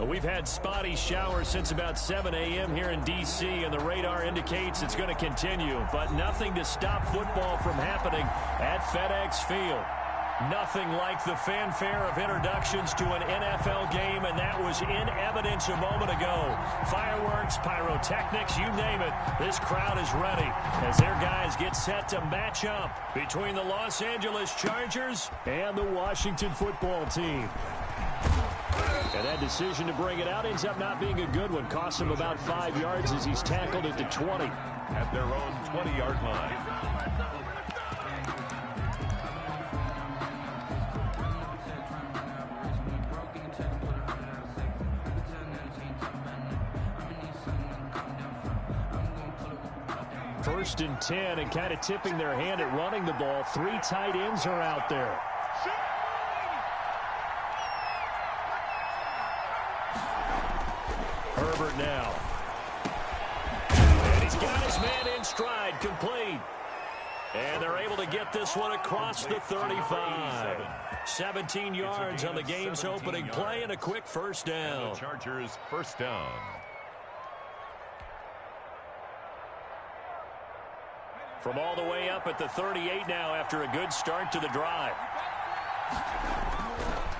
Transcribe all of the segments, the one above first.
We've had spotty showers since about 7 a.m. here in D.C., and the radar indicates it's going to continue, but nothing to stop football from happening at FedEx Field. Nothing like the fanfare of introductions to an NFL game, and that was in evidence a moment ago. Fireworks, pyrotechnics, you name it. This crowd is ready as their guys get set to match up between the Los Angeles Chargers and the Washington football team. And that decision to bring it out ends up not being a good one. Costs him about 5 yards as he's tackled at the 20. At their own 20-yard line. First and 10, and kind of tipping their hand at running the ball. 3 tight ends are out there. Herbert now. And he's got his man in stride, complete. And they're able to get this one across the 35. 17 yards on the game's opening play and a quick first down. Chargers first down. From all the way up at the 38 now after a good start to the drive.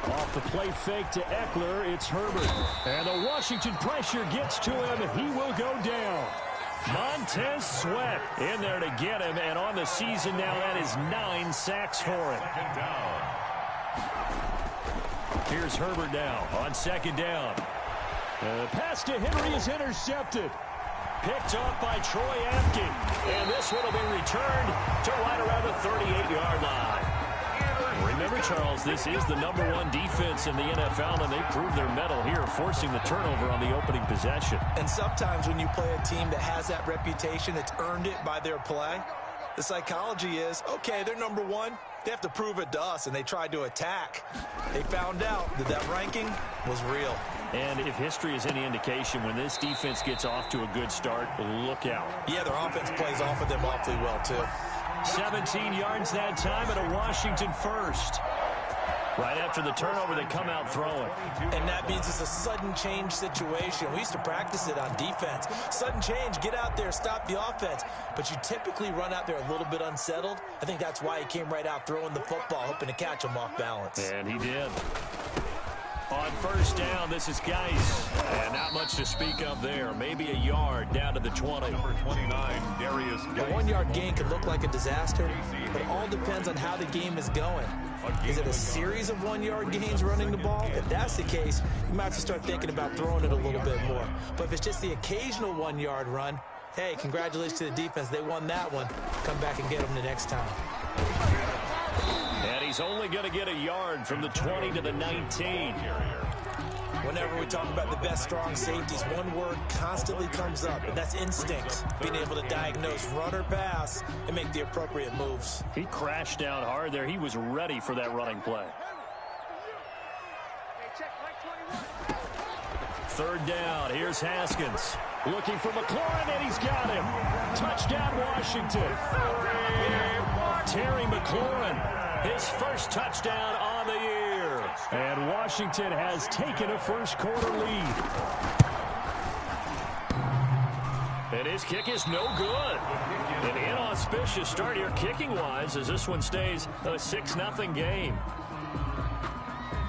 Off the play fake to Eckler, it's Herbert. And the Washington pressure gets to him. He will go down. Montez Sweat in there to get him. And on the season now, that is 9 sacks for him. Here's Herbert now on second down. The pass to Henry is intercepted. Picked off by Troy Apke. And this one will be returned to right around the 38-yard line. Remember, Charles, this is the #1 defense in the NFL, and they proved their mettle here, forcing the turnover on the opening possession. And sometimes when you play a team that has that reputation, it's earned it by their play. The psychology is, okay, they're #1. They have to prove it to us, and they tried to attack. They found out that that ranking was real. And if history is any indication, when this defense gets off to a good start, look out. Yeah, their offense plays off of them awfully well, too. 17 yards that time and a Washington first. Right after the turnover, they come out throwing. And that means it's a sudden change situation. We used to practice it on defense. Sudden change, get out there, stop the offense. But you typically run out there a little bit unsettled. I think that's why he came right out throwing the football, hoping to catch him off balance. And he did. On first down, this is Geis. And not much to speak of there. Maybe a yard down to the 20. Number 29, Darius Geis. A 1-yard gain can look like a disaster, but it all depends on how the game is going. Is it a series of 1-yard gains running the ball? If that's the case, you might have to start thinking about throwing it a little bit more. But if it's just the occasional 1-yard run, hey, congratulations to the defense. They won that one. Come back and get them the next time. And he's only going to get a yard from the 20 to the 19. Whenever we talk about the best strong safeties, one word constantly comes up, and that's instinct. Being able to diagnose run or pass and make the appropriate moves. He crashed down hard there. He was ready for that running play. Third down. Here's Haskins. Looking for McLaurin, and he's got him. Touchdown, Washington. Terry McLaurin, his first touchdown on the year. And Washington has taken a first-quarter lead. And his kick is no good. An inauspicious start here kicking-wise as this one stays a 6-0 game.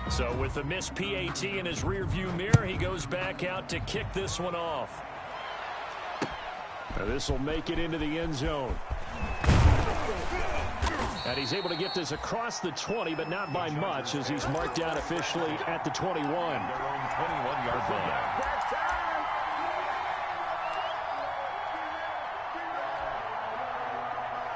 So with the missed PAT in his rearview mirror, he goes back out to kick this one off. Now this will make it into the end zone. And he's able to get this across the 20, but not by much, as he's marked down officially at the 21. Their own 21-yard line.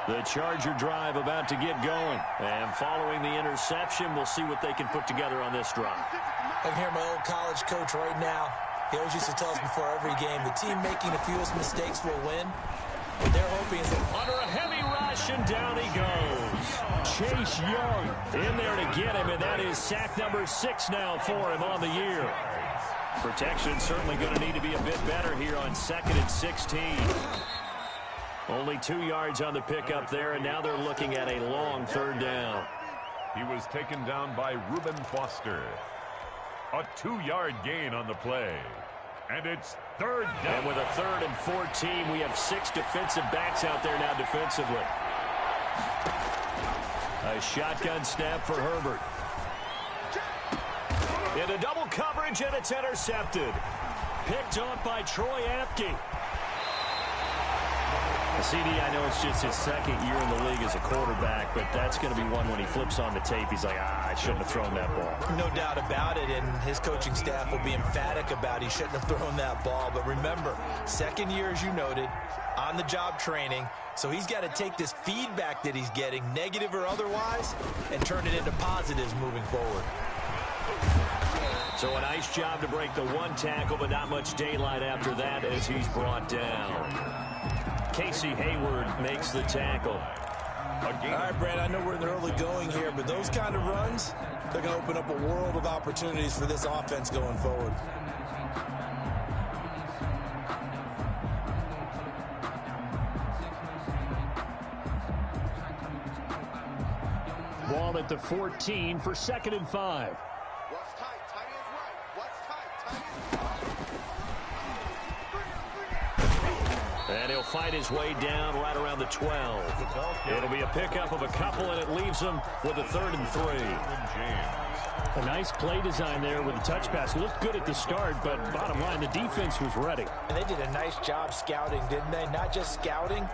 The Charger drive about to get going. And following the interception, we'll see what they can put together on this drive. I can hear my old college coach right now. He always used to tell us before every game, the team making the fewest mistakes will win. What they're hoping is that under a heavy rush, and down he goes. Chase Young in there to get him, and that is sack number 6 now for him on the year. Protection certainly going to need to be a bit better here on 2nd and 16. Only 2 yards on the pickup there, and now they're looking at a long third down. He was taken down by Reuben Foster. A 2-yard gain on the play. And it's third down. And with a 3rd and 14, we have 6 defensive backs out there now defensively. A shotgun snap for Herbert. Into double coverage, and it's intercepted. Picked off by Troy Apke. CD, I know it's just his 2nd year in the league as a quarterback, but that's going to be one when he flips on the tape. He's like, I shouldn't have thrown that ball. No doubt about it, and his coaching staff will be emphatic about he shouldn't have thrown that ball. But remember, 2nd year, as you noted, on-the-job training, so he's got to take this feedback that he's getting, negative or otherwise, and turn it into positives moving forward. So a nice job to break the 1 tackle, but not much daylight after that as he's brought down. Casey Hayward makes the tackle. All right, Brad, I know we're in the early going here, but those kind of runs, they're going to open up a world of opportunities for this offense going forward. Ball at the 14 for 2nd and 5. And he'll fight his way down right around the 12. It'll be a pickup of a couple, and it leaves him with a 3rd and 3. A nice play design there with the touch pass. Looked good at the start, but bottom line, the defense was ready. And they did a nice job scouting, didn't they? Not just scouting,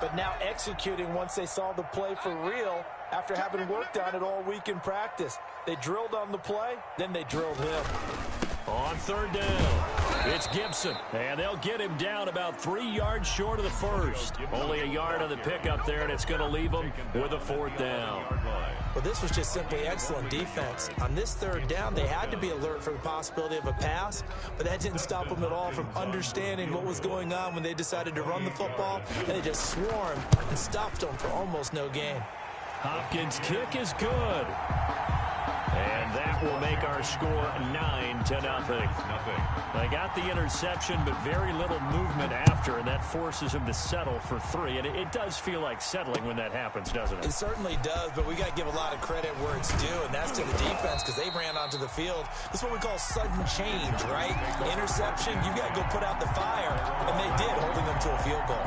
but now executing once they saw the play for real after having worked on it all week in practice. They drilled on the play, then they drilled him. On 3rd down, it's Gibson, and they'll get him down about 3 yards short of the 1st. Only a yard on the pickup there, and it's going to leave him with a 4th down. Well, this was just simply excellent defense. On this 3rd down, they had to be alert for the possibility of a pass, but that didn't stop them at all from understanding what was going on when they decided to run the football, and they just swarmed and stopped them for almost no gain. Hopkins' kick is good. And that will make our score 9-0. They got the interception, but very little movement after, and that forces him to settle for 3. And it does feel like settling when that happens, doesn't it? It certainly does, but we got to give a lot of credit where it's due, and that's to the defense because they ran onto the field. This is what we call sudden change, right? Interception, you got to go put out the fire, and they did, holding them to a field goal.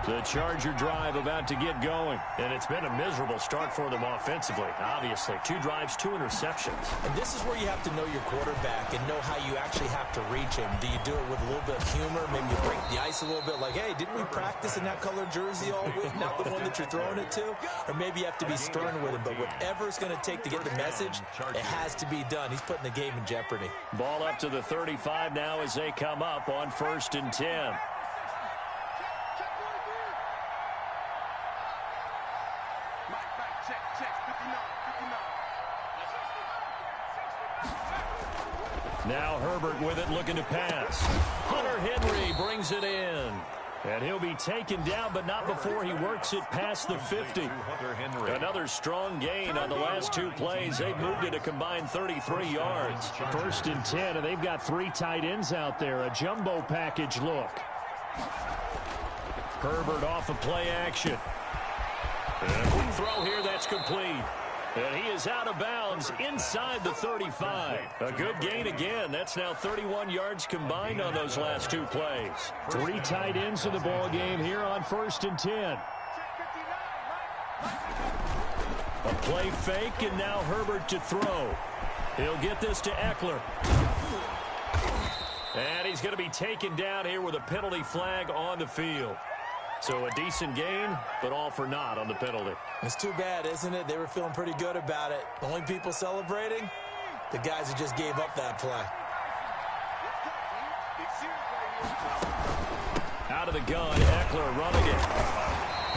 The Charger drive about to get going, and it's been a miserable start for them offensively. Obviously, 2 drives, 2 interceptions. And this is where you have to know your quarterback and know how you actually have to reach him. Do you do it with a little bit of humor? Maybe you break the ice a little bit like, hey, didn't we practice in that colored jersey all week? Not the one that you're throwing it to? Or maybe you have to be stern with him. But whatever it's going to take to get the message, it has to be done. He's putting the game in jeopardy. Ball up to the 35 now as they come up on 1st and 10. Now Herbert with it, looking to pass. Hunter Henry brings it in. And he'll be taken down, but not before he works it past the 50. Another strong gain on the last 2 plays. They've moved it a combined 33 yards. 1st and 10, and they've got 3 tight ends out there. A jumbo package look. Herbert off of play action. And a quick throw here that's complete. And he is out of bounds inside the 35. A good gain again. That's now 31 yards combined on those last 2 plays. 3 tight ends in the ball game here on 1st and 10. A play fake, and now Herbert to throw. He'll get this to Eckler. And he's going to be taken down here with a penalty flag on the field. So a decent gain, but all for naught on the penalty. It's too bad, isn't it? They were feeling pretty good about it. The only people celebrating, the guys who just gave up that play. Out of the gun, Eckler running it.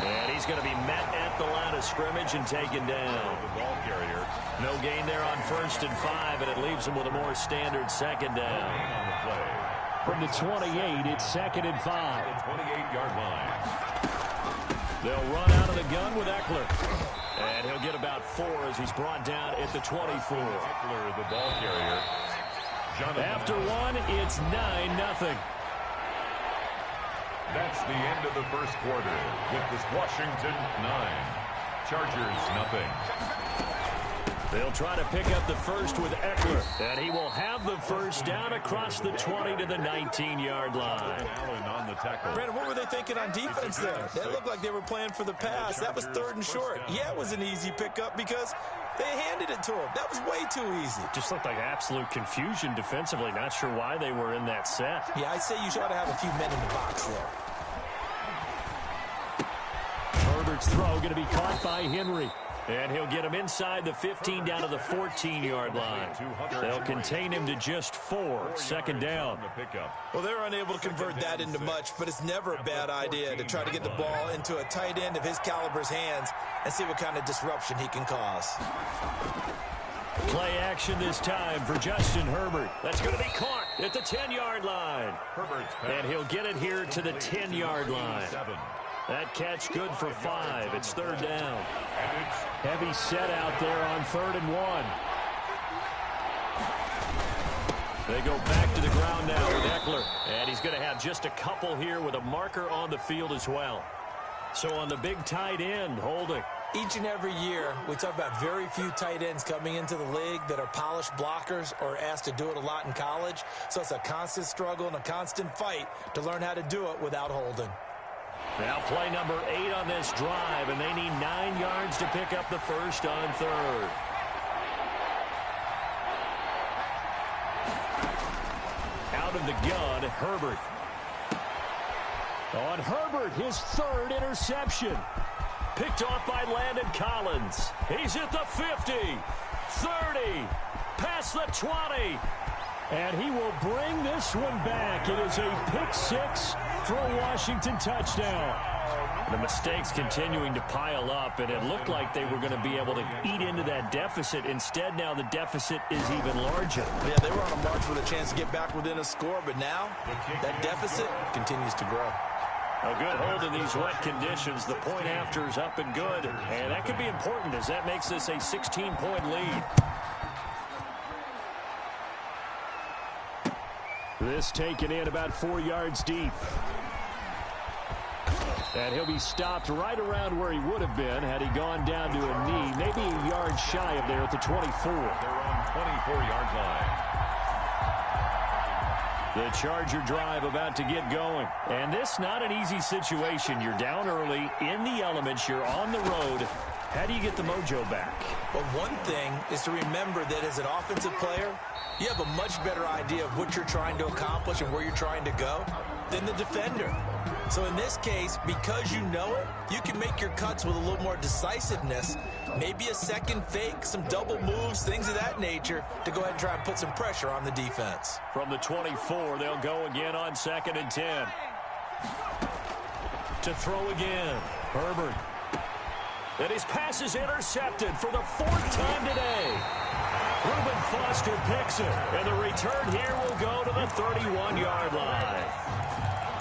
And he's going to be met at the line of scrimmage and taken down. The ball carrier. No gain there on 1st and 5, and it leaves him with a more standard 2nd down. On the play. From the 28, it's 2nd and 5. 28-yard line. They'll run out of the gun with Eckler. And he'll get about 4 as he's brought down at the 24. Eckler, the ball carrier. After 1, it's 9-0. That's the end of the first quarter with this Washington 9, Chargers nothing. They'll try to pick up the first with Eckler, and he will have the first down across the 20 to the 19-yard line. Allen on the tackle. Brandon, what were they thinking on defense there? They looked like they were playing for the pass. That was 3rd and short. Yeah, it was an easy pickup because they handed it to him. That was way too easy. Just looked like absolute confusion defensively. Not sure why they were in that set. Yeah, I'd say you ought to have a few men in the box there. Herbert's throw going to be caught by Henry. And he'll get him inside the 15 down to the 14-yard line. They'll contain him to just 4. Second down. Well, they're unable to convert that into much, but it's never a bad idea to try to get the ball into a tight end of his caliber's hands and see what kind of disruption he can cause. Play action this time for Justin Herbert. That's going to be caught at the 10-yard line. And he'll get it here to the 10-yard line. That catch good for 5. It's 3rd down. Heavy set out there on 3rd and 1. They go back to the ground now with Eckler. And he's going to have just a couple here with a marker on the field as well. So on the big tight end, holding. Each and every year, we talk about very few tight ends coming into the league that are polished blockers or asked to do it a lot in college. So it's a constant struggle and a constant fight to learn how to do it without holding. Now play number 8 on this drive, and they need 9 yards to pick up the first on 3rd. Out of the gun, Herbert. On Herbert, his 3rd interception. Picked off by Landon Collins. He's at the 50, 30, past the 20. And he will bring this one back. It is a pick-6 for a Washington touchdown. The mistakes continuing to pile up, and it looked like they were going to be able to eat into that deficit. Instead, now the deficit is even larger. Yeah, they were on a march with a chance to get back within a score, but now that deficit continues to grow. A good hold in these wet conditions. The point after is up and good, and that could be important as that makes this a 16-point lead. This taken in about 4 yards deep. And he'll be stopped right around where he would have been had he gone down to a knee, maybe a yard shy of there at the 24. They're on 24-yard line. The Charger drive about to get going. And this not an easy situation. You're down early, in the elements, you're on the road. How do you get the mojo back? Well, one thing is to remember that as an offensive player, you have a much better idea of what you're trying to accomplish and where you're trying to go than the defender. So in this case, because you know it, you can make your cuts with a little more decisiveness, maybe a second fake, some double moves, things of that nature, to go ahead and try and put some pressure on the defense. From the 24, they'll go again on 2nd and 10. To throw again, Herbert. And his pass is intercepted for the 4th time today. Reuben Foster picks it, and the return here will go to the 31-yard line.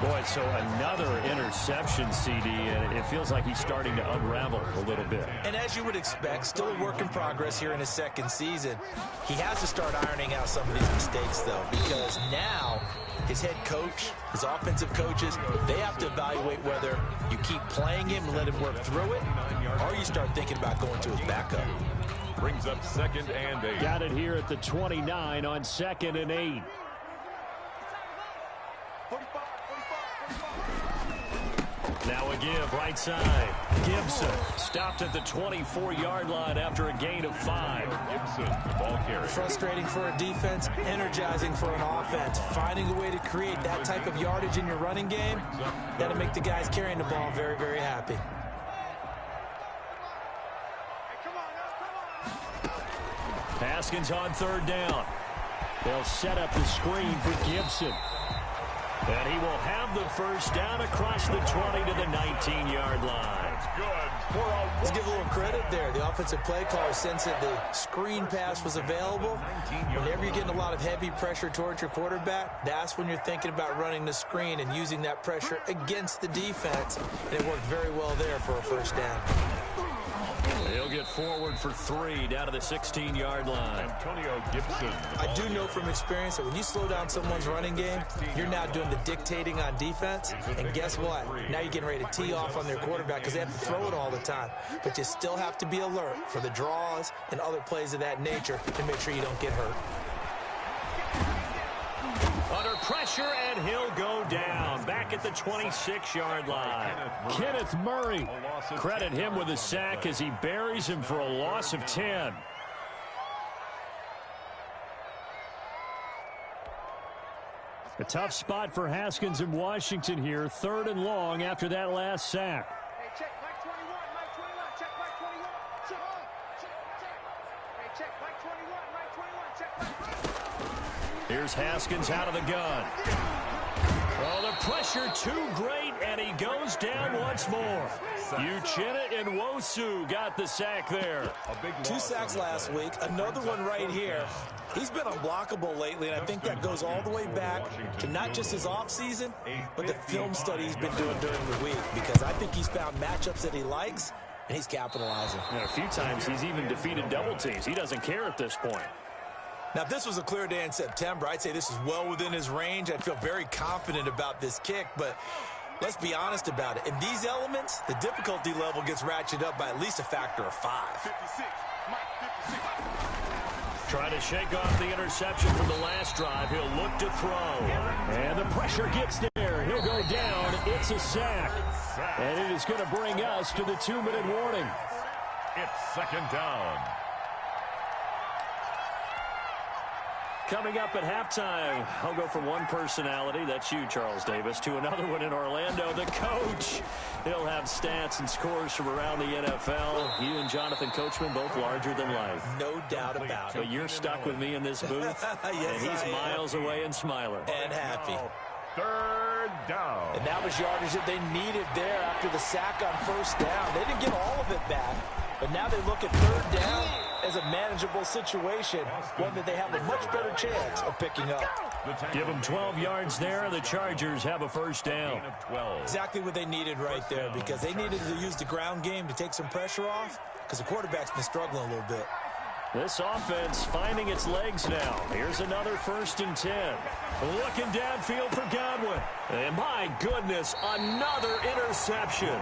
Boy, so another interception, CD, and it feels like he's starting to unravel a little bit. And as you would expect, still a work in progress here in his 2nd season. He has to start ironing out some of these mistakes, though, because now his head coach, his offensive coaches, they have to evaluate whether you keep playing him and let him work through it, or you start thinking about going to his backup. Brings up 2nd and 8. Got it here at the 29 on 2nd and 8. Now a give, right side. Gibson stopped at the 24-yard line after a gain of 5. Gibson, the ball carrier. Frustrating for a defense, energizing for an offense. Finding a way to create that type of yardage in your running game, that'll make the guys carrying the ball very, very happy. Haskins on 3rd down. They'll set up the screen for Gibson. And he will have the first down across the 20 to the 19-yard line. Let's give a little credit there. The offensive play caller sensed that the screen pass was available. Whenever you're getting a lot of heavy pressure towards your quarterback, that's when you're thinking about running the screen and using that pressure against the defense. And it worked very well there for a first down. He'll get forward for 3 down to the 16-yard line. Antonio Gibson. I do know from experience that when you slow down someone's running game, you're now doing the dictating on defense. And guess what? Now you're getting ready to tee off on their quarterback because they have to throw it all the time. But you still have to be alert for the draws and other plays of that nature to make sure you don't get hurt. Under pressure, and he'll go down. Back at the 26-yard line. Kenneth Murray. Credit him with a sack as he buries him for a loss of 10. A tough spot for Haskins in Washington here. 3rd and long after that last sack. Hey, check Mike 21, Mike 21, check Mike 21. Check. Hey, check Mike 21, Mike 21, check Mike. Here's Haskins out of the gun. Oh, the pressure too great, and he goes down once more. Uchenna Nwosu got the sack there. 2 sacks last week, another one right here. He's been unblockable lately, and I think that goes all the way back to not just his offseason, but the film study he's been doing during the week, because I think he's found matchups that he likes, and he's capitalizing. A few times he's even defeated double teams. He doesn't care at this point. Now, if this was a clear day in September, I'd say this is well within his range. I'd feel very confident about this kick, but let's be honest about it. In these elements, the difficulty level gets ratcheted up by at least a factor of 5. 56, Mike 56. Trying to shake off the interception from the last drive. He'll look to throw. And the pressure gets there. He'll go down. It's a sack. And it is going to bring us to the 2-minute warning. It's 2nd down. Coming up at halftime, I'll go from one personality, that's you, Charles Davis, to another one in Orlando, the coach. He'll have stats and scores from around the NFL. You and Jonathan Coachman, both larger than life. No doubt about it. But you're stuck with me in this booth, Yes, and he's miles away and smiling. And happy. 3rd down. And that was yardage that they needed there after the sack on 1st down. They didn't get all of it back, but now they look at 3rd down as a manageable situation, one that they have a much better chance of picking up. Give them 12 yards there, and the Chargers have a 1st down. Exactly what they needed right there, because they needed to use the ground game to take some pressure off, because the quarterback's been struggling a little bit. This offense finding its legs now. Here's another 1st and 10. Looking downfield for Godwin. And my goodness, another interception.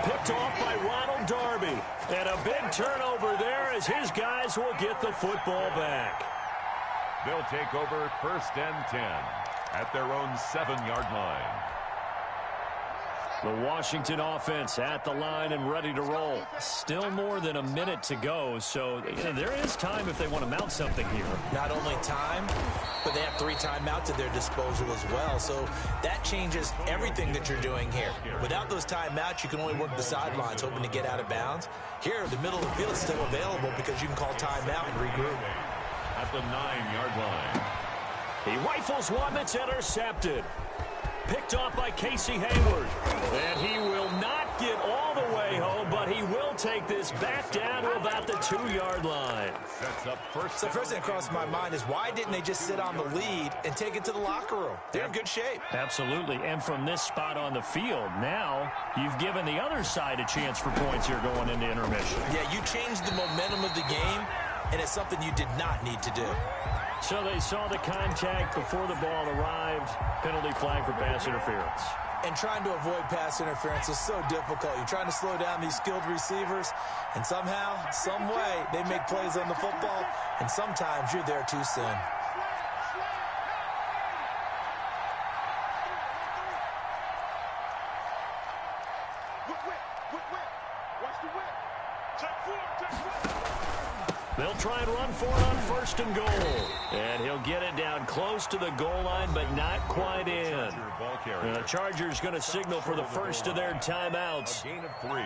Picked off by Ronald Darby. And a big turnover there as his guys will get the football back. They'll take over 1st and 10 at their own 7-yard line. The Washington offense at the line and ready to roll. Still more than a minute to go, so there is time if they want to mount something here. Not only time, but they have 3 timeouts at their disposal as well, so that changes everything that you're doing here. Without those timeouts, you can only work the sidelines, hoping to get out of bounds. Here, the middle of the field is still available because you can call timeout and regroup. At the 9-yard line. He rifles one that's intercepted. Picked off by Casey Hayward. And he will not get all the way home, but he will take this back down to about the 2-yard line. Sets up first. So first thing that crosses my mind is why didn't they just sit on the lead and take it to the locker room? They're in good shape. Absolutely. And from this spot on the field, now you've given the other side a chance for points here going into intermission. Yeah, you changed the momentum of the game, and it's something you did not need to do. So they saw the contact before the ball arrived. Penalty flag for pass interference. And trying to avoid pass interference is so difficult. You're trying to slow down these skilled receivers, and somehow, some way, they make plays on the football, and sometimes you're there too soon. They'll try and run for it on 1st and goal. And he'll get it down close to the goal line, but not quite in. And the Chargers going to signal for the first of their timeouts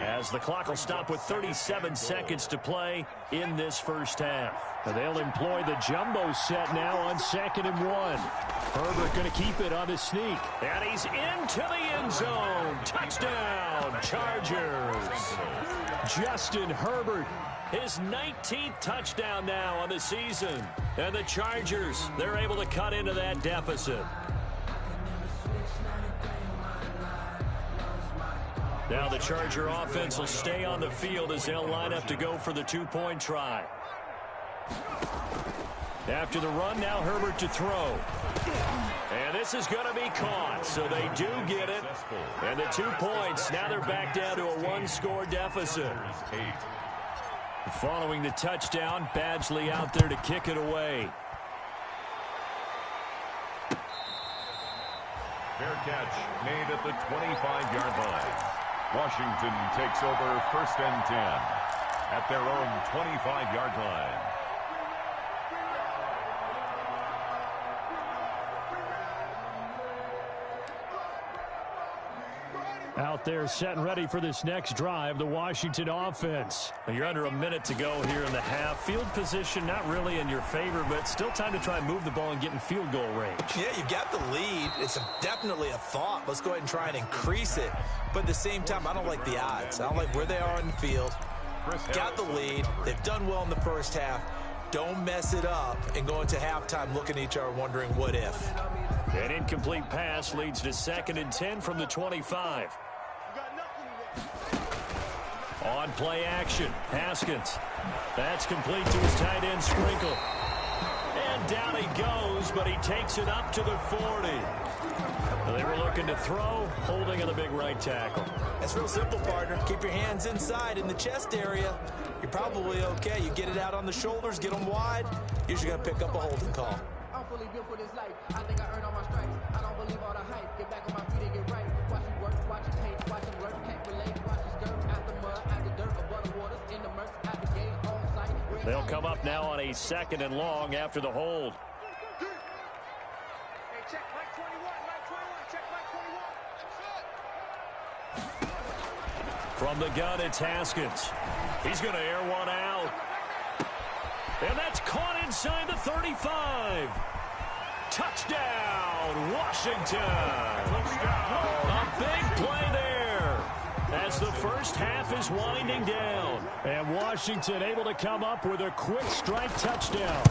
as the clock will stop with 37 seconds to play in this first half. And they'll employ the jumbo set now on 2nd and 1. Herbert going to keep it on the sneak. And he's into the end zone. Touchdown, Chargers. Justin Herbert. His 19th touchdown now on the season. And the Chargers, they're able to cut into that deficit. Now the Charger offense will stay on the field as they'll line up to go for the two-point try. After the run, now Herbert to throw. And this is going to be caught, so they do get it. And the 2 points, now they're back down to a one-score deficit. Following the touchdown, Badgley out there to kick it away. Fair catch made at the 25-yard line. Washington takes over 1st and 10 at their own 25-yard line. Out there set and ready for this next drive, the Washington offense. You're under a minute to go here in the half. Field position not really in your favor, but still time to try and move the ball and get in field goal range. Yeah, you've got the lead. It's definitely a thought. Let's go ahead and try and increase it. But at the same time, I don't like the odds. I don't like where they are in the field. Got the lead. They've done well in the first half. Don't mess it up and go into halftime looking at each other wondering what if. An incomplete pass leads to 2nd and 10 from the 25. On play action, Haskins. That's complete to his tight end, Sprinkle. And down he goes, but he takes it up to the 40. They were looking to throw, holding on the big right tackle. That's real simple, partner. Keep your hands inside in the chest area. You're probably okay. You get it out on the shoulders, get them wide. Usually going to pick up a holding call. I'm fully built for this life. I think I earned all my stripes. I don't believe all the hype. Get back on my feet and get right. Watch it work, watch it hate, watch it work. Can't relate, watch it skirt. Out the mud, out the dirt, above the waters, in the murk, out the gate, on sight. They'll come up now on a 2nd and long after the hold. Hey, check Mike 21, Mike 21, check Mike 21. From the gun, it's Haskins. He's going to air one out. And that's caught inside the 35. Touchdown, Washington. A big play there as the first half is winding down. And Washington able to come up with a quick strike touchdown.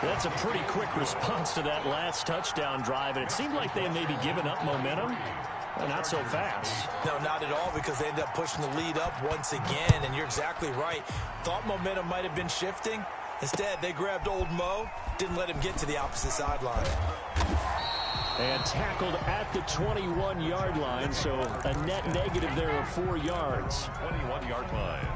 That's a pretty quick response to that last touchdown drive. And it seemed like they had maybe given up momentum. Well, not so fast. No, not at all, because they ended up pushing the lead up once again, and you're exactly right. Thought momentum might have been shifting. Instead, they grabbed old Mo, didn't let him get to the opposite sideline. And tackled at the 21-yard line, so a net negative there of 4 yards. 21-yard line.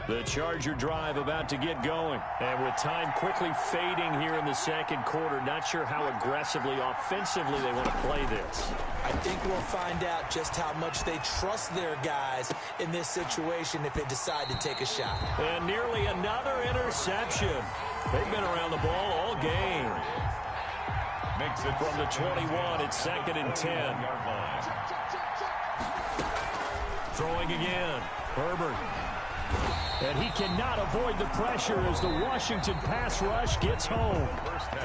The Charger drive about to get going. And with time quickly fading here in the second quarter, not sure how aggressively, offensively they want to play this. I think we'll find out just how much they trust their guys in this situation if they decide to take a shot. And nearly another interception. They've been around the ball all game. Makes it From the 21, it's 2nd and 10. Throwing again. Herbert. And he cannot avoid the pressure as the Washington pass rush gets home.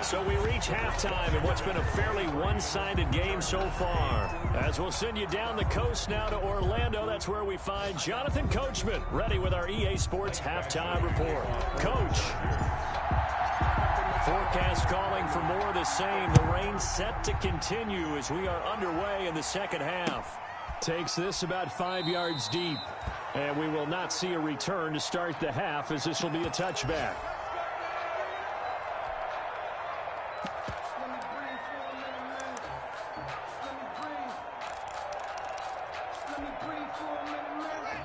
So we reach halftime in what's been a fairly one-sided game so far. As we'll send you down the coast now to Orlando, that's where we find Jonathan Coachman ready with our EA Sports Halftime Report. Coach. Forecast calling for more of the same. The rain set to continue as we are underway in the second half. Takes this about 5 yards deep. And we will not see a return to start the half, as this will be a touchback.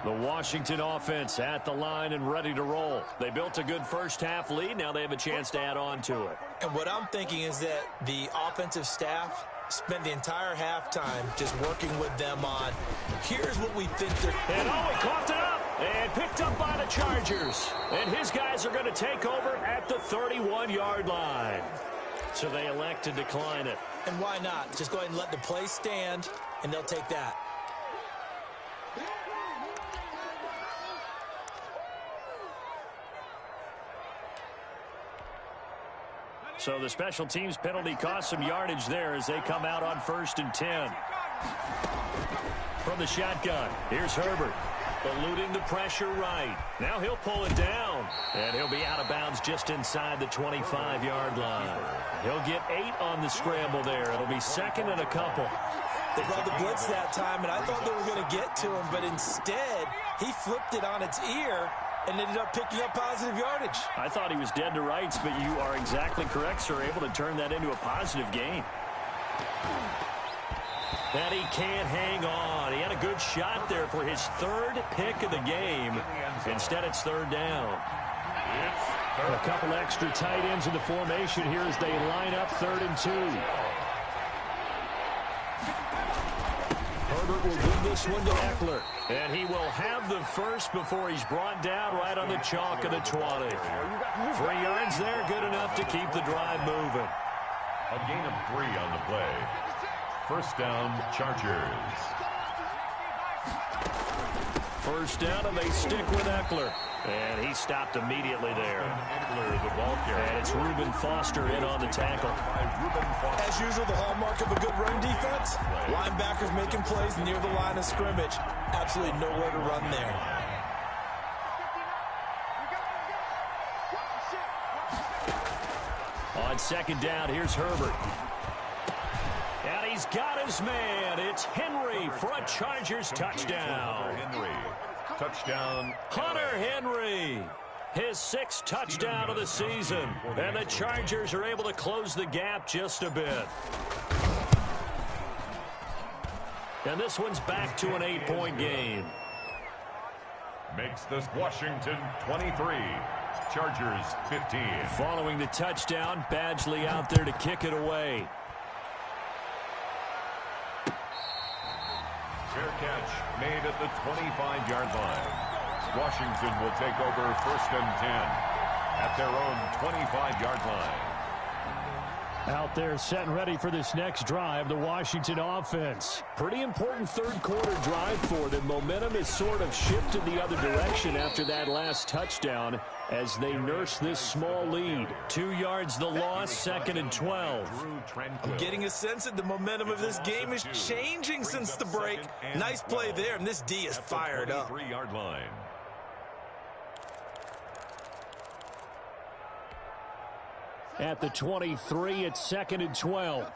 The Washington offense at the line and ready to roll. They built a good first half lead. Now they have a chance to add on to it. And what I'm thinking is that the offensive staff spent the entire halftime just working with them on, here's what we think they're... And he coughed it up and picked up by the Chargers. And his guys are going to take over at the 31-yard line. So they elect to decline it. And why not? Just go ahead and let the play stand, and they'll take that. So the special teams penalty cost some yardage there as they come out on 1st and 10. From the shotgun, here's Herbert. Eluding the pressure right. Now he'll pull it down. And he'll be out of bounds just inside the 25-yard line. He'll get 8 on the scramble there. It'll be second and a couple. They brought the blitz that time, and I thought they were going to get to him, but instead he flipped it on its ear and ended up picking up positive yardage. I thought he was dead to rights, but you are exactly correct, sir. Able to turn that into a positive gain. And he can't hang on. He had a good shot there for his 3rd pick of the game. Instead, it's 3rd down. A couple extra tight ends in the formation here as they line up 3rd and 2. Herbert will give this one to Eckler. And he will have the first before he's brought down right on the chalk of the 20. 3 yards there, good enough to keep the drive moving. A gain of 3 on the play. First down, Chargers. First down, and they stick with Eckler. And he stopped immediately there. Eckler, the ball carrier. And it's Reuben Foster in on the tackle. As usual, the hallmark of a good run defense, linebackers making plays near the line of scrimmage. Absolutely nowhere to run there. On second down, here's Herbert. And he's got his man. It's Henry for a Chargers touchdown. Henry. Touchdown. Hunter Henry. His 6th touchdown of the season. And the Chargers are able to close the gap just a bit. And this one's back to an 8-point game. Makes this Washington 23. Chargers 15. Following the touchdown, Badgley out there to kick it away. Fair catch made at the 25-yard line. Washington will take over 1st and 10 at their own 25-yard line. Out there set and ready for this next drive, the Washington offense. Pretty important 3rd quarter drive for them. Momentum has sort of shifted the other direction after that last touchdown as they nurse this small lead. 2 yards the loss, 2nd and 12. I'm getting a sense that the momentum of this game is changing since the break. Nice play there, and this D is fired up. 3-yard line. At the 23, it's 2nd and 12.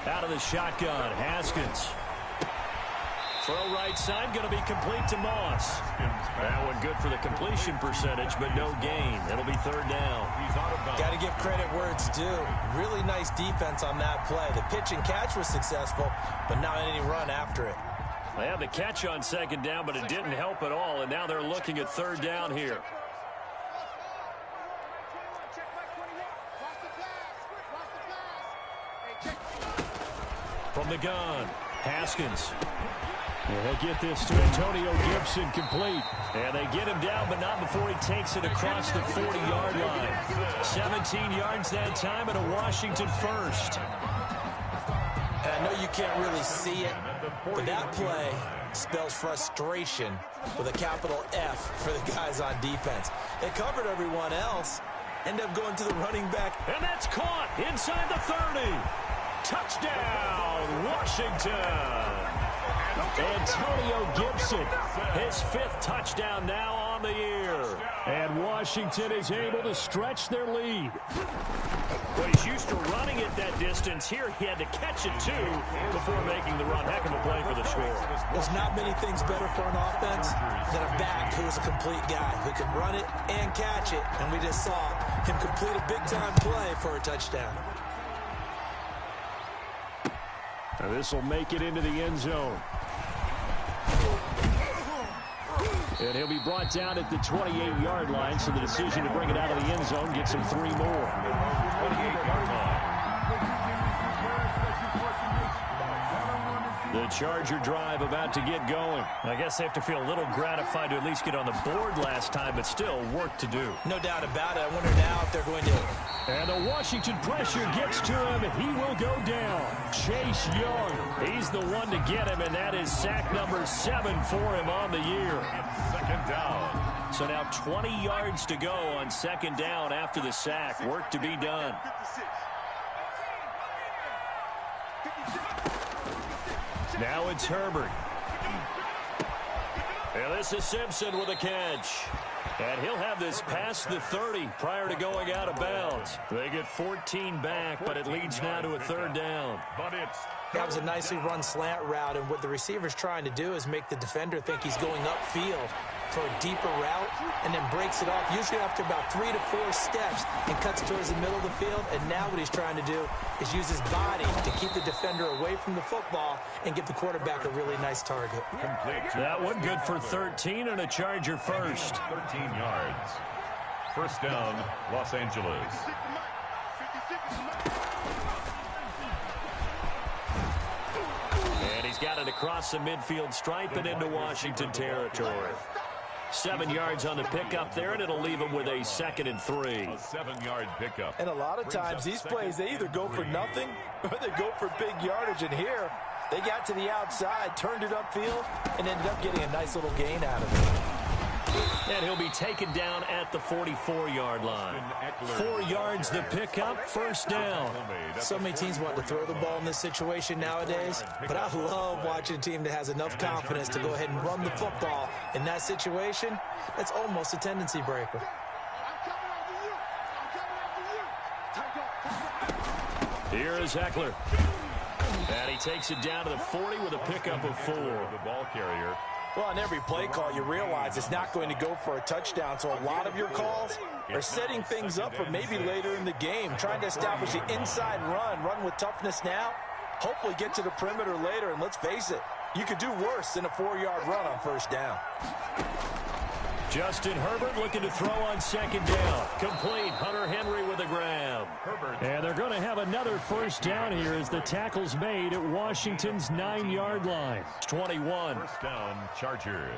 Out of the shotgun, Haskins. Throw right side, going to be complete to Moss. That one good for the completion percentage, but no gain. It'll be 3rd down. Got to give credit where it's due. Really nice defense on that play. The pitch and catch was successful, but not any run after it. They had the catch on 2nd down, but it didn't help at all, and now they're looking at 3rd down here. From the gun, Haskins. They'll get this to Antonio Gibson complete. And they get him down, but not before he takes it across the 40-yard line. 17 yards that time and a Washington first. And I know you can't really see it, but that play spells frustration with a capital F for the guys on defense. They covered everyone else, end up going to the running back. And that's caught inside the 30. Touchdown, Washington. Antonio Gibson, his 5th touchdown now on the year. And Washington is able to stretch their lead. Well, he's used to running it that distance. Here he had to catch it, too, before making the run. Heck of a play for the score. There's not many things better for an offense than a back who's a complete guy who can run it and catch it. And we just saw him complete a big-time play for a touchdown. Now this will make it into the end zone. And he'll be brought down at the 28-yard line, so the decision to bring it out of the end zone gets him 3 more. 28-yard line. The Charger drive about to get going. I guess they have to feel a little gratified to at least get on the board last time, but still work to do. No doubt about it. I wonder now if they're going to. And the Washington pressure gets to him. He will go down. Chase Young, he's the one to get him, and that is sack number 7 for him on the year. 2nd down. So now 20 yards to go on 2nd down after the sack. Work to be done. Now it's Herbert. And this is Simpson with a catch. And he'll have this past the 30 prior to going out of bounds. They get 14 back, but it leads now to a third down. But it's That was a nicely run slant route, and what the receiver's trying to do is make the defender think he's going upfield for a deeper route, and then breaks it off, usually after about 3 to 4 steps, and cuts towards the middle of the field. And now what he's trying to do is use his body to keep the defender away from the football and give the quarterback a really nice target. complete. That one good for 13 and a Charger first. 13 yards. First down, Los Angeles. And he's got it across the midfield stripe and into Washington territory. 7 yards on the pickup there, and it'll leave him with a 2nd and 3. A 7-yard pickup. And a lot of times these plays, they either go for nothing or they go for big yardage. And here, they got to the outside, turned it upfield, and ended up getting a nice little gain out of it. And he'll be taken down at the 44-yard line. 4 yards the pickup, first down. So many teams want to throw the ball in this situation nowadays, but I love watching a team that has enough confidence to go ahead and run the football. In that situation, that's almost a tendency breaker. Here is Eckler. And he takes it down to the 40 with a pickup of 4. The ball carrier. Well, on every play call, you realize it's not going to go for a touchdown. So a lot of your calls are setting things up for maybe later in the game, trying to establish the inside run with toughness now, hopefully get to the perimeter later. And let's face it, you could do worse than a 4-yard run on first down. Justin Herbert looking to throw on 2nd down. Complete. Hunter Henry with a grab. And they're going to have another first down here as the tackle's made at Washington's 9-yard line. 21. First down, Chargers.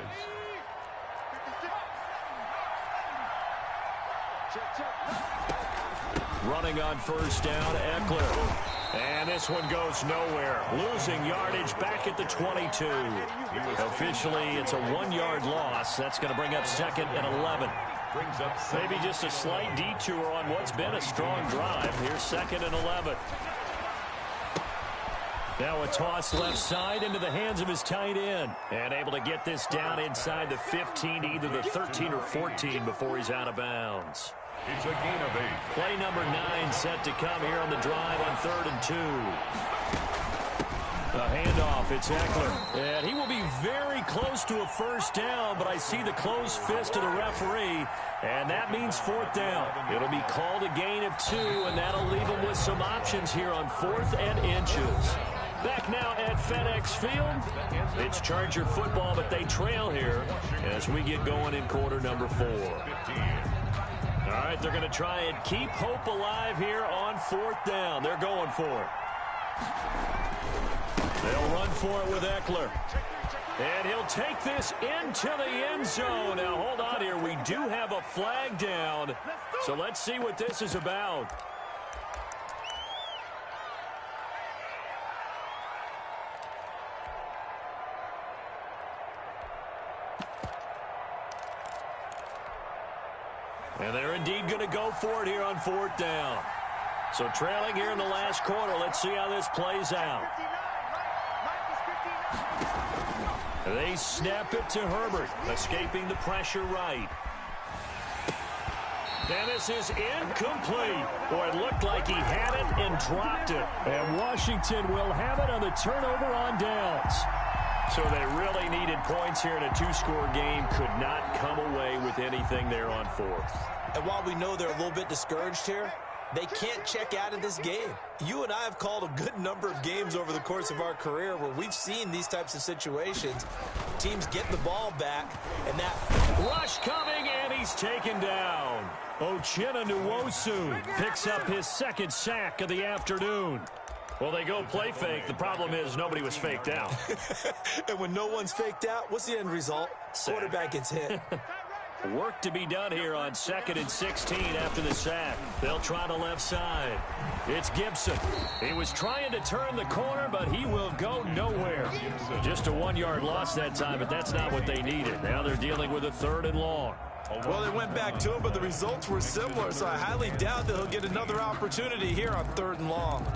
Running on first down, Eckler. And this one goes nowhere. Losing yardage back at the 22. Officially, it's a 1-yard loss. That's going to bring up 2nd and 11. Brings up Maybe just a slight detour on what's been a strong drive. Here's 2nd and 11. Now a toss left side into the hands of his tight end. And able to get this down inside the 15, either the 13 or 14 before he's out of bounds. It's a gain of 8. Play number 9 set to come here on the drive on 3rd and 2. A handoff, it's Eckler. And he will be very close to a first down, but I see the closed fist of the referee, and that means 4th down. It'll be called a gain of 2, and that'll leave him with some options here on 4th and inches. Back now at FedEx Field. It's Charger football, but they trail here as we get going in quarter number 4. All right, they're going to try and keep hope alive here on 4th down. They're going for it. They'll run for it with Eckler. And he'll take this into the end zone. Now, hold on here. We do have a flag down. So let's see what this is about. And they're indeed going to go for it here on 4th down. So trailing here in the last quarter. Let's see how this plays out. They snap it to Herbert, escaping the pressure right. And this is incomplete. Boy, it looked like he had it and dropped it. And Washington will have it on the turnover on downs. So they really needed points here in a 2-score game. Could not come away with anything there on 4th. And while we know they're a little bit discouraged here, they can't check out of this game. You and I have called a good number of games over the course of our career where we've seen these types of situations. Teams get the ball back, and that rush coming, and he's taken down. Uchenna Nwosu picks up his 2nd sack of the afternoon. Well, they go play fake. The problem is nobody was faked out. And when no one's faked out, what's the end result? Quarterback gets hit. Work to be done here on 2nd and 16 after the sack. They'll try the left side. It's Gibson. He was trying to turn the corner, but he will go nowhere. Just a 1-yard loss that time, but that's not what they needed. Now they're dealing with a 3rd and long. Well, they went back to him, but the results were similar, so I highly doubt that he'll get another opportunity here on 3rd and long.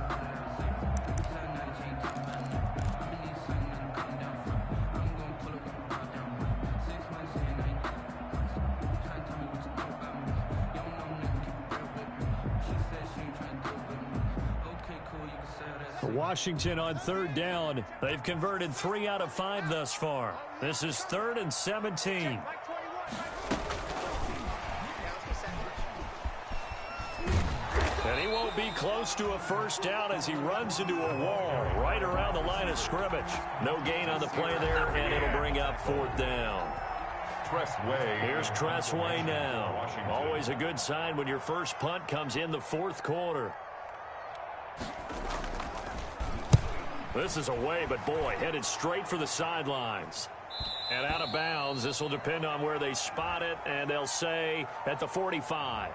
Washington on third down. They've converted 3 out of 5 thus far. This is 3rd and 17. And he won't be close to a first down as he runs into a wall right around the line of scrimmage. No gain on the play there, and it'll bring up 4th down. Here's Tressway now. Washington. Always a good sign when your first punt comes in the 4th quarter. This is away, but boy, headed straight for the sidelines. And out of bounds. This will depend on where they spot it, and they'll say at the 45.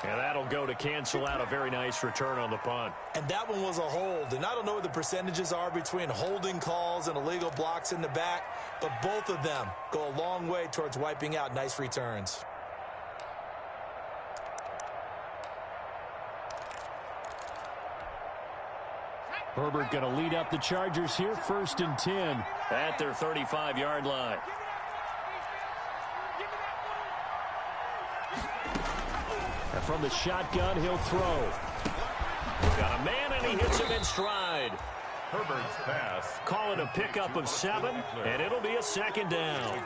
And that'll go to cancel out a very nice return on the punt. And that one was a hold. And I don't know what the percentages are between holding calls and illegal blocks in the back, but both of them go a long way towards wiping out nice returns. Herbert going to lead up the Chargers here, 1st and 10 at their 35-yard line. And from the shotgun, he'll throw. Got a man, and he hits him in stride. Herbert's pass. Call it a pickup of 7, and it'll be a 2nd down.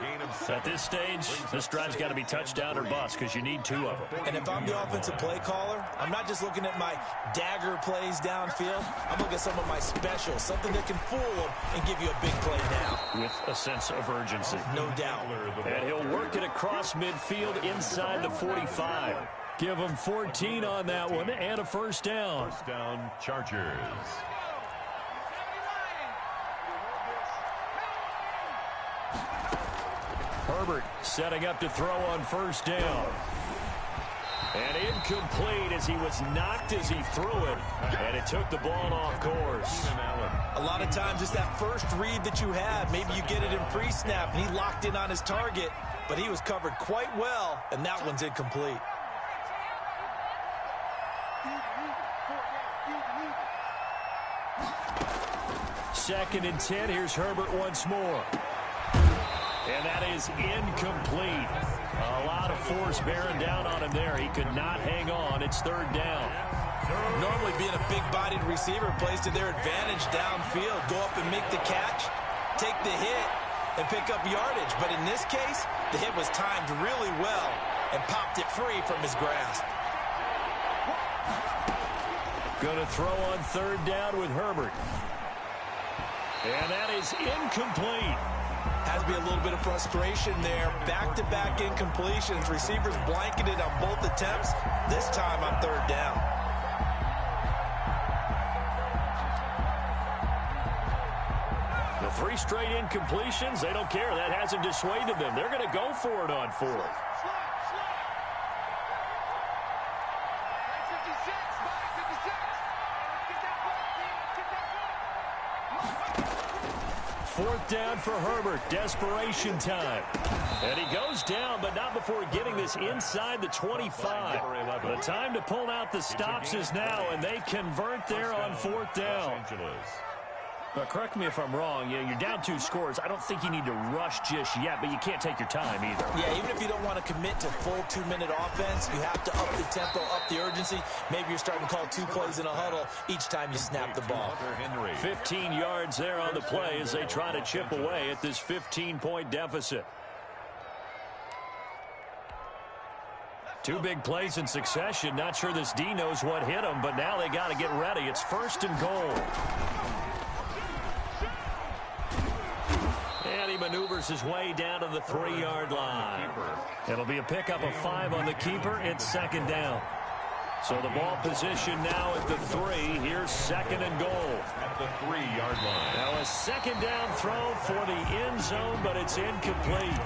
At this stage, this drive's got to be touchdown or bust because you need 2 of them. And if I'm the offensive play caller, I'm not just looking at my dagger plays downfield. I'm looking at some of my specials, something that can fool them and give you a big play now. With a sense of urgency. No doubt. And he'll work it across midfield inside the 45. Give him 14 on that one and a 1st down. 1st down, Chargers. Herbert setting up to throw on 1st down. And incomplete as he was knocked as he threw it. And it took the ball off course. A lot of times it's that first read that you have. Maybe you get it in pre-snap, and he locked in on his target, but he was covered quite well, and that one's incomplete. Second and 10. Here's Herbert once more. And that is incomplete. A lot of force bearing down on him there. He could not hang on. It's 3rd down. Normally being a big-bodied receiver plays to their advantage downfield. Go up and make the catch, take the hit, and pick up yardage. But in this case, the hit was timed really well and popped it free from his grasp. Going to throw on 3rd down with Herbert. And that is incomplete. Has to be a little bit of frustration there. Back-to-back incompletions. Receivers blanketed on both attempts. This time on 3rd down. The 3 straight incompletions, they don't care. That hasn't dissuaded them. They're going to go for it on 4th. Fourth down for Herbert. Desperation time. And he goes down, but not before getting this inside the 25. The time to pull out the stops is now, and they convert there on 4th down. But correct me if I'm wrong. You're down 2 scores. I don't think you need to rush just yet, but you can't take your time either. Yeah, even if you don't want to commit to full 2-minute offense, you have to up the tempo, up the urgency. Maybe you're starting to call 2 plays in a huddle each time you snap the ball. 15 yards there on the play as they try to chip away at this 15-point deficit. 2 big plays in succession. Not sure this D knows what hit him, but now they got to get ready. It's 1st and goal. And he maneuvers his way down to the 3-yard line. It'll be a pickup of 5 on the keeper. It's 2nd down. So the ball position now at the 3. Here's 2nd and goal. At the 3-yard line. Now a 2nd down throw for the end zone, but it's incomplete.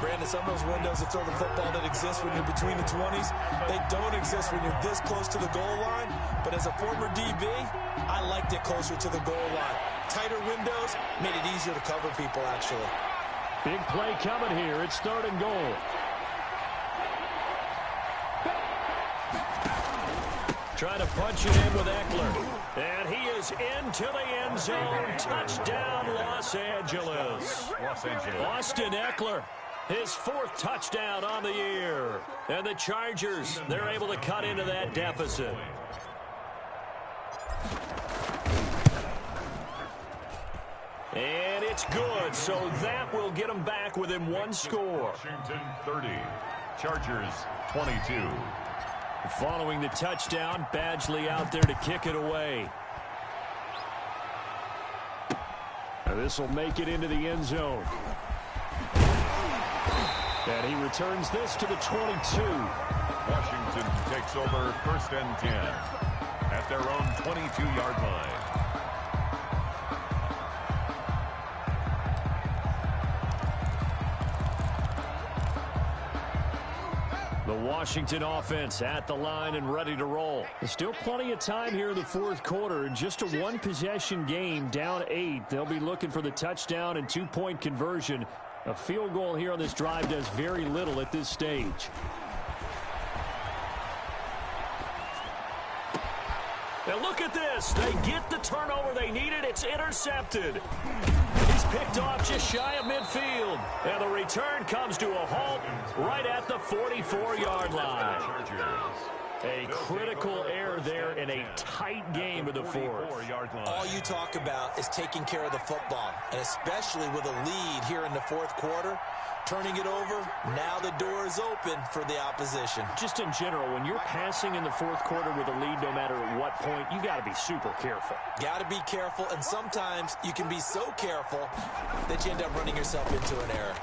Brandon, some of those windows to throw the football that exist when you're between the 20s, they don't exist when you're this close to the goal line. But as a former DB, I liked it closer to the goal line. Tighter windows made it easier to cover people, actually. Big play coming here. It's 3rd and goal. Trying to punch it in with Eckler. And he is into the end zone. Touchdown, Los Angeles. Austin Eckler, his 4th touchdown on the year. And the Chargers, they're able to cut into that deficit. And it's good, so that will get them back within one score. Washington 30, Chargers 22. Following the touchdown, Badgley out there to kick it away. This will make it into the end zone. And he returns this to the 22. Washington takes over 1st and 10 at their own 22-yard line. The Washington offense at the line and ready to roll. There's still plenty of time here in the fourth quarter. Just a one-possession game, down 8. They'll be looking for the touchdown and two-point conversion. A field goal here on this drive does very little at this stage. And look at this. They get the turnover they needed. It's intercepted. He's picked off just shy of midfield. And the return comes to a halt right at the 44-yard line. A critical error there in a tight game of the fourth. All you talk about is taking care of the football, and especially with a lead here in the fourth quarter. Turning it over, now the door is open for the opposition. Just in general, when you're passing in the fourth quarter with a lead, no matter at what point, you got to be super careful. Got to be careful, and sometimes you can be so careful that you end up running yourself into an error.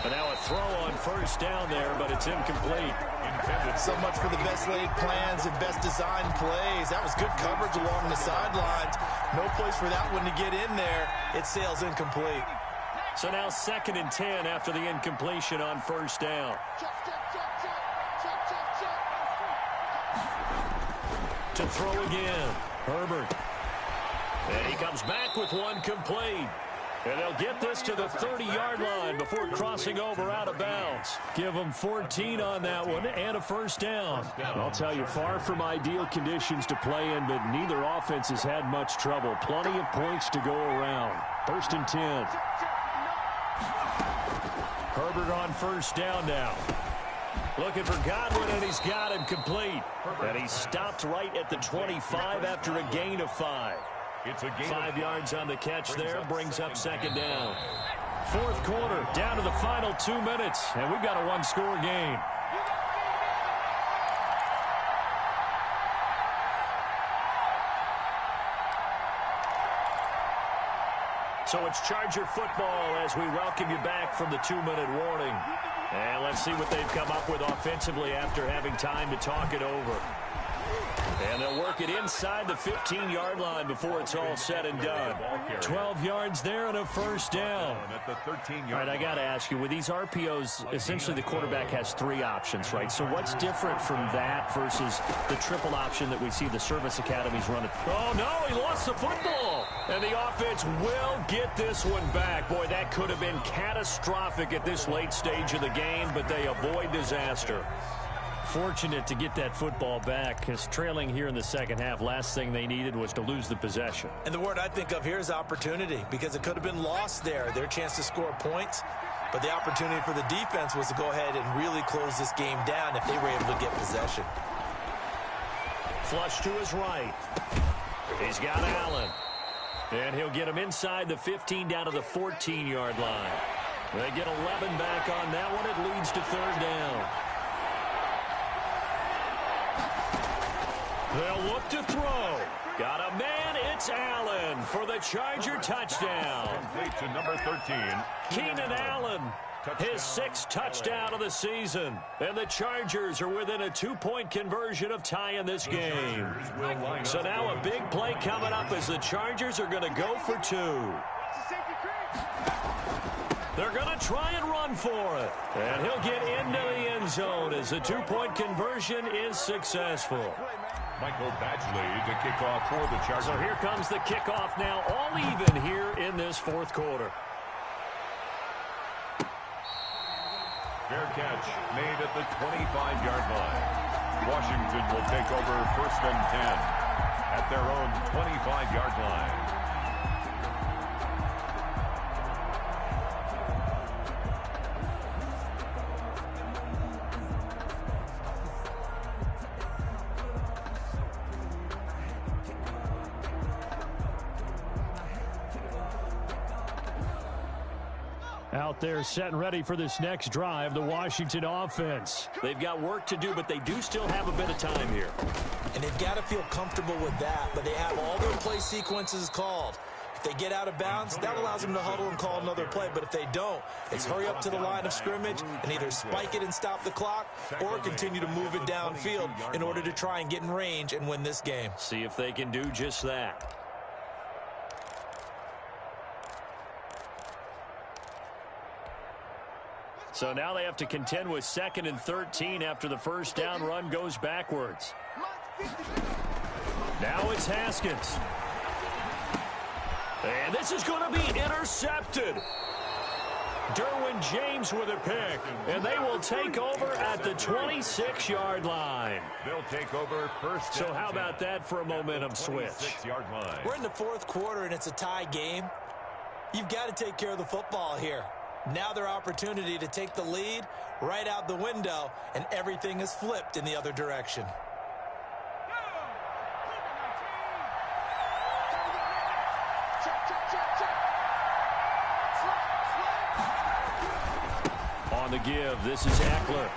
And now a throw on first down there, but it's incomplete. So much for the best laid plans and best designed plays. That was good coverage along the sidelines. No place for that one to get in there. It sails incomplete. So now 2nd and 10 after the incompletion on first down. To throw again, Herbert. And he comes back with one complete. And they'll get this to the 30-yard line before crossing over out of bounds. Give them 14 on that one and a first down. I'll tell you, far from ideal conditions to play in, but neither offense has had much trouble. Plenty of points to go around. 1st and 10. Herbert on first down now. Looking for Godwin, and he's got him complete. And he's stopped right at the 25 after a gain of 5. It's a gain 5 yards on the catch there, brings up 2nd down. Fourth quarter, down to the final 2 minutes, and we've got a one-score game. So it's Charger football as we welcome you back from the 2-minute warning. And let's see what they've come up with offensively after having time to talk it over. And they'll work it inside the 15-yard line before it's all said and done. 12 yards there and a first down. All right, I got to ask you, with these RPOs, essentially the quarterback has 3 options, right? So what's different from that versus the triple option that we see the service academies running? Oh, no, he lost the football. And the offense will get this one back. Boy, that could have been catastrophic at this late stage of the game, but they avoid disaster. Fortunate to get that football back, because trailing here in the second half, last thing they needed was to lose the possession. And the word I think of here is opportunity, because it could have been lost there, their chance to score points. But the opportunity for the defense was to go ahead and really close this game down if they were able to get possession. Flush to his right. He's got Allen. And he'll get him inside the 15 down to the 14-yard line. They get 11 back on that one. It leads to 3rd down. They'll look to throw. Got a man. It's Allen for the Charger touchdown. Complete to number 13. Keenan Allen, his 6th touchdown of the season. And the Chargers are within a 2-point conversion of tying this game. So now a big play coming up as the Chargers are going to go for 2. They're going to try and run for it. And he'll get into the end zone as the 2-point conversion is successful. Michael Badgley to kick off for the Chargers. So here comes the kickoff now, all even here in this fourth quarter. Fair catch made at the 25-yard line. Washington will take over 1st and 10 at their own 25-yard line. Out there set and ready for this next drive, the Washington offense. They've got work to do, but they do still have a bit of time here. And they've got to feel comfortable with that, but they have all their play sequences called. If they get out of bounds, that allows them to huddle and call another play. But if they don't, it's hurry up to the line of scrimmage and either spike it and stop the clock or continue to move it downfield in order to try and get in range and win this game. See if they can do just that. So now they have to contend with 2nd and 13 after the first down run goes backwards. Now it's Haskins. And this is going to be intercepted. Derwin James with a pick. And they will take over at the 26-yard line. They'll take over first. So how about that for a momentum switch? 26-yard line. We're in the fourth quarter and it's a tie game. You've got to take care of the football here. Now their opportunity to take the lead right out the window, and everything is flipped in the other direction. On the give, this is Eckler.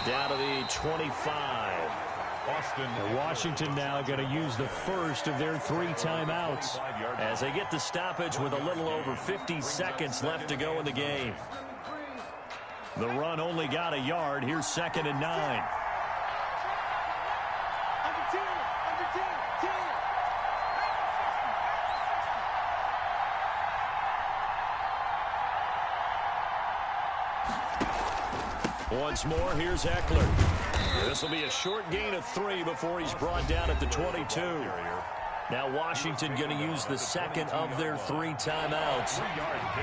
Down to the 25. Boston. Washington now going to use the first of their 3 timeouts as they get the stoppage with a little over 50 seconds left to go in the game. The run only got a yard. Here's 2nd and 9. Once more, here's Eckler. This will be a short gain of 3 before he's brought down at the 22. Now Washington going to use the second of their 3 timeouts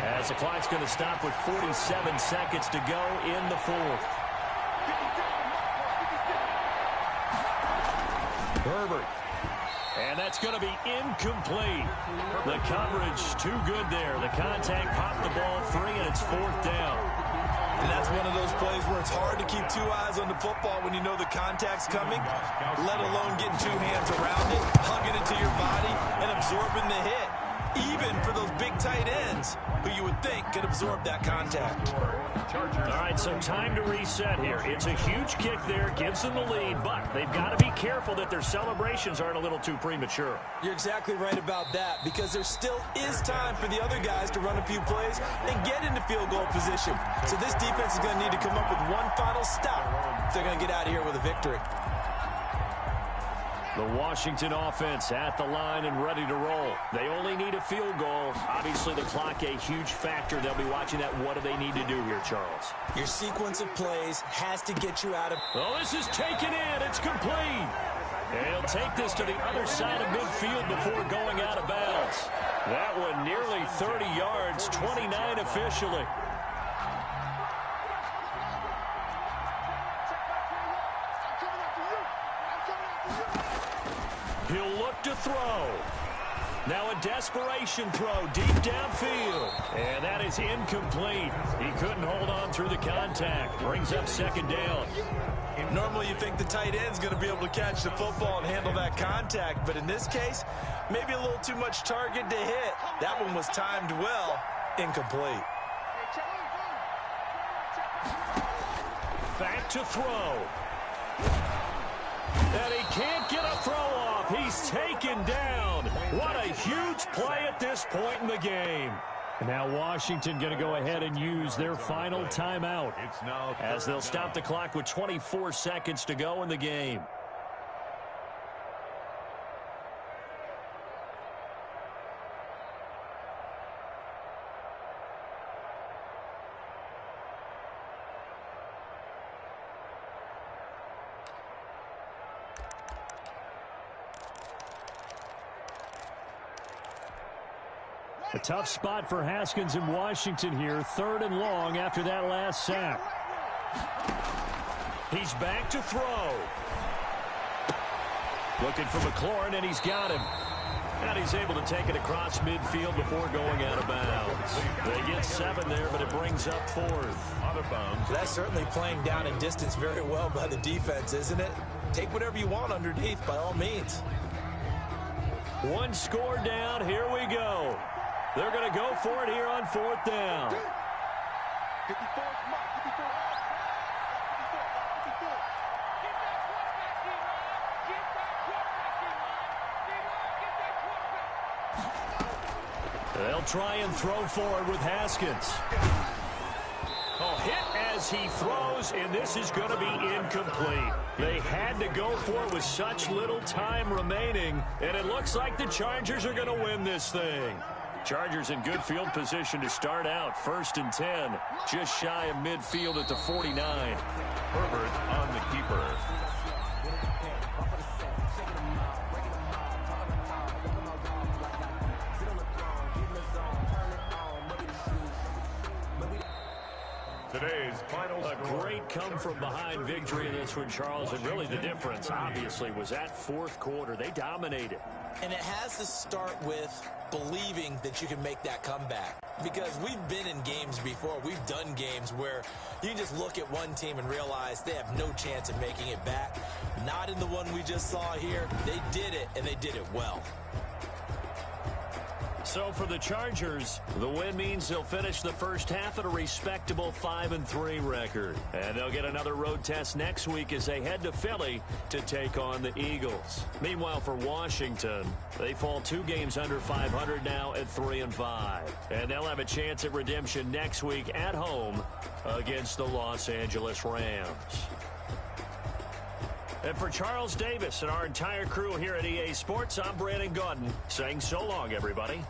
as the clock's going to stop with 47 seconds to go in the 4th. Herbert. And that's going to be incomplete. The coverage too good there. The contact popped the ball free, and it's 4th down. And that's one of those plays where it's hard to keep 2 eyes on the football when you know the contact's coming, let alone getting 2 hands around it, hugging it to your body, and absorbing the hit. Even for those big tight ends who you would think could absorb that contact. All right, so time to reset here. It's a huge kick there, gives them the lead, but they've got to be careful that their celebrations aren't a little too premature. You're exactly right about that, because there still is time for the other guys to run a few plays and get into field goal position. So this defense is going to need to come up with one final stop if they're going to get out of here with a victory. The Washington offense at the line and ready to roll. They only need a field goal. Obviously, the clock a huge factor. They'll be watching that. What do they need to do here, Charles? Your sequence of plays has to get you out of... Oh, this is taken in. It's complete. They'll take this to the other side of midfield before going out of bounds. That one nearly 30 yards, 29 officially. He'll look to throw. Now a desperation throw deep downfield. And that is incomplete. He couldn't hold on through the contact. Brings up 2nd down. Normally you think the tight end's going to be able to catch the football and handle that contact. But in this case, maybe a little too much target to hit. That one was timed well. Incomplete. Back to throw. And he can't get a throw off. He's taken down. What a huge play at this point in the game. And now Washington going to go ahead and use their final timeout as they'll stop the clock with 24 seconds to go in the game. A tough spot for Haskins in Washington here. 3rd and long after that last sack. He's back to throw. Looking for McLaurin, and he's got him. And he's able to take it across midfield before going out of bounds. They get 7 there, but it brings up 4th. Out of bounds. That's certainly playing down in distance very well by the defense, isn't it? Take whatever you want underneath, by all means. 1 score down. Here we go. They're going to go for it here on 4th down. 54 is marked. 54. 54. Get that quarterback, D-line. Get that quarterback, D-line. D-line, get that quarterback. They'll try and throw forward with Haskins. Oh, hit as he throws, and this is going to be incomplete. They had to go for it with such little time remaining, and it looks like the Chargers are going to win this thing. Chargers in good field position to start out. 1st and 10, just shy of midfield at the 49. Herbert on the keeper. Today's final A great come-from-behind victory in this one, Charles, and really the difference, obviously, was that 4th quarter. They dominated. And it has to start with believing that you can make that comeback. Because we've been in games before. We've done games where you can just look at one team and realize they have no chance of making it back. Not in the one we just saw here. They did it, and they did it well. So for the Chargers, the win means they'll finish the first half at a respectable 5-3 record. And they'll get another road test next week as they head to Philly to take on the Eagles. Meanwhile, for Washington, they fall 2 games under 500 now at 3-5. And they'll have a chance at redemption next week at home against the Los Angeles Rams. And for Charles Davis and our entire crew here at EA Sports, I'm Brandon Gaudin saying so long, everybody.